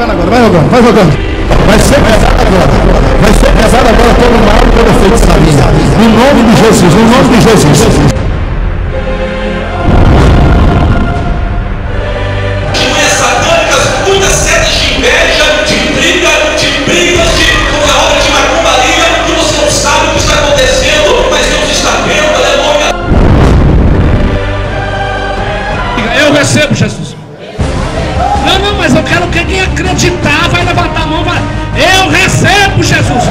jogando agora, vai jogando, vai jogando. Vai ser pesado agora. Vai ser pesado agora todo mal e toda feitiçaria. No nome de Jesus, no nome de Jesus. Muitas setas de inveja, de briga, com a obra de macumbaria, que você não sabe o que está acontecendo, mas Deus está vendo, aleluia. Eu recebo, Jesus. Não, mas eu quero que quem acreditar vai levantar a mão, vai. Eu recebo, Jesus.